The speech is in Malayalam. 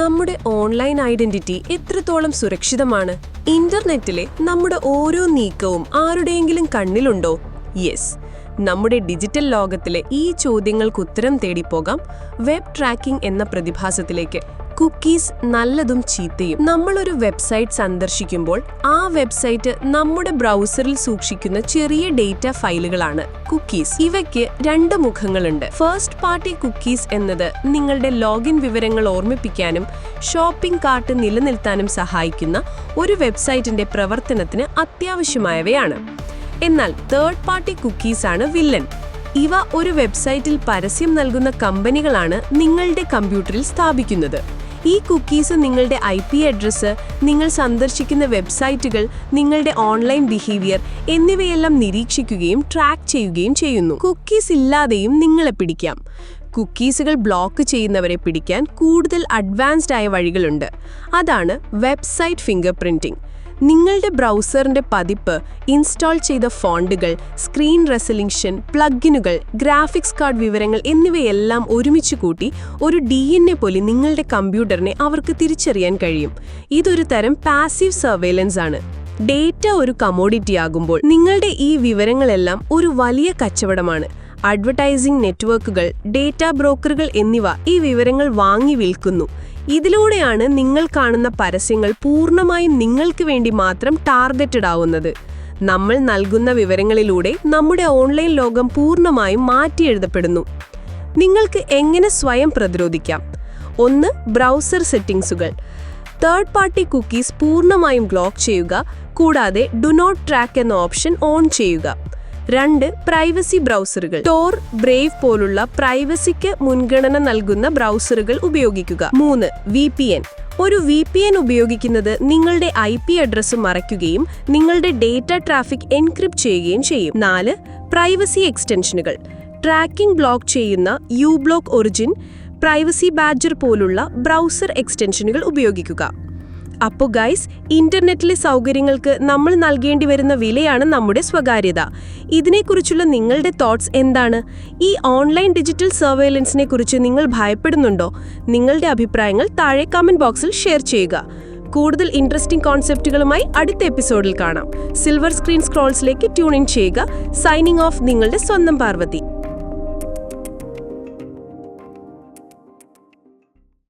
നമ്മുടെ ഓൺലൈൻ ഐഡന്റിറ്റി എത്രത്തോളം സുരക്ഷിതമാണ്? ഇന്റർനെറ്റിലെ നമ്മുടെ ഓരോ നീക്കവും ആരുടെയെങ്കിലും കണ്ണിലുണ്ടോ? യെസ്. നമ്മുടെ ഡിജിറ്റൽ ലോകത്തിലെ ഈ ചോദ്യങ്ങൾക്ക് ഉത്തരം തേടിപ്പോകാം വെബ് ട്രാക്കിംഗ് എന്ന പ്രതിഭാസത്തിലേക്ക്. കുക്കീസ് നല്ലതും ചീത്തയും. നമ്മളൊരു വെബ്സൈറ്റ് സന്ദർശിക്കുമ്പോൾ ആ വെബ്സൈറ്റ് നമ്മുടെ ബ്രൗസറിൽ സൂക്ഷിക്കുന്ന ചെറിയ ഡേറ്റ ഫയലുകളാണ് കുക്കീസ്. ഇവയ്ക്ക് രണ്ട് മുഖങ്ങളുണ്ട്. ഫസ്റ്റ് പാർട്ടി കുക്കീസ് എന്നത് നിങ്ങളുടെ ലോഗിൻ വിവരങ്ങൾ ഓർമ്മിപ്പിക്കാനും ഷോപ്പിംഗ് കാർട്ട് നിലനിർത്താനും സഹായിക്കുന്ന ഒരു വെബ്സൈറ്റിന്റെ പ്രവർത്തനത്തിന് അത്യാവശ്യമായവയാണ്. എന്നാൽ തേർഡ് പാർട്ടി കുക്കീസ് ആണ് വില്ലൻ. ഇവ ഒരു വെബ്സൈറ്റിൽ പരസ്യം നൽകുന്ന കമ്പനികളാണ് നിങ്ങളുടെ കമ്പ്യൂട്ടറിൽ സ്ഥാപിക്കുന്നത്. ഈ കുക്കീസ് നിങ്ങളുടെ IP അഡ്രസ്സ്, നിങ്ങൾ സന്ദർശിക്കുന്ന വെബ്സൈറ്റുകൾ, നിങ്ങളുടെ ഓൺലൈൻ ബിഹേവിയർ എന്നിവയെല്ലാം നിരീക്ഷിക്കുകയും ട്രാക്ക് ചെയ്യുകയും ചെയ്യുന്നു. കുക്കീസ് ഇല്ലാതെയും നിങ്ങളെ പിടിക്കാം. കുക്കീസുകൾ ബ്ലോക്ക് ചെയ്യുന്നവരെ പിടിക്കാൻ കൂടുതൽ അഡ്വാൻസ്ഡ് ആയ വഴികളുണ്ട്. അതാണ് വെബ്സൈറ്റ് ഫിംഗർ പ്രിന്റിംഗ്. നിങ്ങളുടെ ബ്രൗസറിന്റെ പതിപ്പ്, ഇൻസ്റ്റാൾ ചെയ്ത ഫോണ്ടുകൾ, സ്ക്രീൻ റെസല്യൂഷൻ, പ്ലഗിനുകൾ, ഗ്രാഫിക്സ് കാർഡ് വിവരങ്ങൾ എന്നിവയെല്ലാം ഒരുമിച്ച് കൂട്ടി ഒരു DNA പോലെ നിങ്ങളുടെ കമ്പ്യൂട്ടറിനെ അവർക്ക് തിരിച്ചറിയാൻ കഴിയും. ഇതൊരു തരം പാസീവ് സർവൈലൻസ് ആണ്. ഡേറ്റ ഒരു കമോഡിറ്റി ആകുമ്പോൾ നിങ്ങളുടെ ഈ വിവരങ്ങളെല്ലാം ഒരു വലിയ കച്ചവടമാണ്. അഡ്വർടൈസിംഗ് നെറ്റ്വർക്കുകൾ, ഡേറ്റ ബ്രോക്കറുകൾ എന്നിവ ഈ വിവരങ്ങൾ വാങ്ങി വിൽക്കുന്നു. ഇതിലൂടെയാണ് നിങ്ങൾ കാണുന്ന പരസ്യങ്ങൾ പൂർണ്ണമായും നിങ്ങൾക്ക് വേണ്ടി മാത്രം ടാർഗറ്റഡ് ആവുന്നത്. നമ്മൾ നൽകുന്ന വിവരങ്ങളിലൂടെ നമ്മുടെ ഓൺലൈൻ ലോകം പൂർണ്ണമായും മാറ്റിയെഴുതപ്പെടുന്നു. നിങ്ങൾക്ക് എങ്ങനെ സ്വയം പ്രതിരോധിക്കാം? 1. ബ്രൗസർ സെറ്റിംഗ്സുകൾ. തേർഡ് പാർട്ടി കുക്കീസ് പൂർണ്ണമായും ബ്ലോക്ക് ചെയ്യുക, കൂടാതെ ഡു നോട്ട് ട്രാക്ക് എന്ന ഓപ്ഷൻ ഓൺ ചെയ്യുക. 2. പ്രൈവസി ബ്രൗസറുകൾ. ടോർ, ബ്രേവ് പോലുള്ള പ്രൈവസിക്ക് മുൻഗണന നൽകുന്ന ബ്രൗസറുകൾ ഉപയോഗിക്കുക. 3. VPN. ഒരു VPN ഉപയോഗിക്കുന്നത് നിങ്ങളുടെ IP അഡ്രസ്സ് മറയ്ക്കുകയും നിങ്ങളുടെ ഡേറ്റ ട്രാഫിക് എൻക്രിപ്റ്റ് ചെയ്യുകയും ചെയ്യും. 4. പ്രൈവസി എക്സ്റ്റൻഷനുകൾ. ട്രാക്കിംഗ് ബ്ലോക്ക് ചെയ്യുന്ന യുബ്ലോക്ക് ഒറിജിൻ, പ്രൈവസി ബാഡ്ജർ പോലുള്ള ബ്രൗസർ എക്സ്റ്റൻഷനുകൾ ഉപയോഗിക്കുക. അപ്പോൾ ഗൈസ്, ഇന്റർനെറ്റിലെ സൗകര്യങ്ങൾക്ക് നമ്മൾ നൽകേണ്ടി വരുന്ന വിലയാണ് നമ്മുടെ സ്വകാര്യത. ഇതിനെക്കുറിച്ചുള്ള നിങ്ങളുടെ തോട്ട്സ് എന്താണ്? ഈ ഓൺലൈൻ ഡിജിറ്റൽ സർവൈലൻസിനെ കുറിച്ച് നിങ്ങൾ ഭയപ്പെടുന്നുണ്ടോ? നിങ്ങളുടെ അഭിപ്രായങ്ങൾ താഴെ കമന്റ് ബോക്സിൽ ഷെയർ ചെയ്യുക. കൂടുതൽ ഇൻട്രസ്റ്റിംഗ് കോൺസെപ്റ്റുകളുമായി അടുത്ത എപ്പിസോഡിൽ കാണാം. സിൽവർ സ്ക്രീൻ സ്ക്രോൾസിലേക്ക് ട്യൂൺ ഇൻ ചെയ്യുക. സൈനിങ് ഓഫ്, നിങ്ങളുടെ സ്വന്തം പാർവതി.